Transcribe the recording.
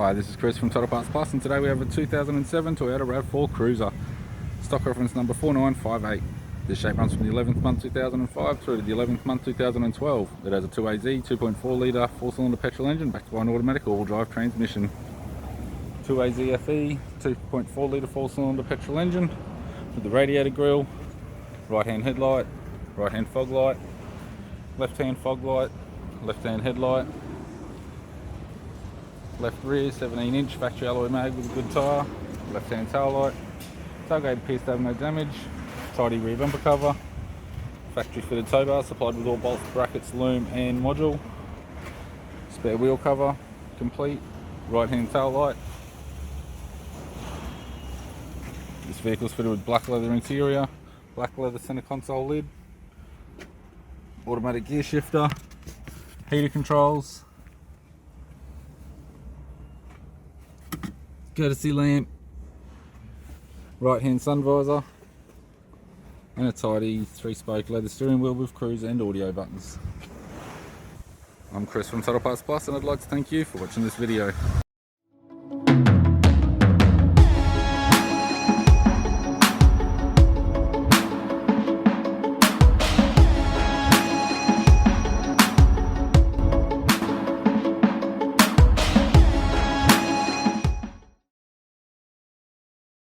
Hi, this is Chris from Toyota Parts Plus, and today we have a 2007 Toyota RAV4 Cruiser. Stock reference number 4958. This shape runs from the 11th month 2005 through to the 11th month 2012. It has a 2AZ 2.4 litre 4-cylinder petrol engine backed by an automatic all-wheel drive transmission. 2AZ FE 2.4 litre 4-cylinder petrol engine with the radiator grille, right-hand headlight, right-hand fog light, left-hand fog light, left-hand headlight, left rear 17-inch factory alloy mag with a good tyre, left-hand tail light, tailgate appears to have no damage, tidy rear bumper cover, factory fitted tow bar supplied with all bolts, brackets, loom and module, spare wheel cover complete, right-hand tail light. This vehicle is fitted with black leather interior, black leather centre console lid, automatic gear shifter, heater controls, courtesy lamp, right hand sun visor, and a tidy 3-spoke leather steering wheel with cruise and audio buttons. I'm Chris from Toyota Parts Plus, and I'd like to thank you for watching this video.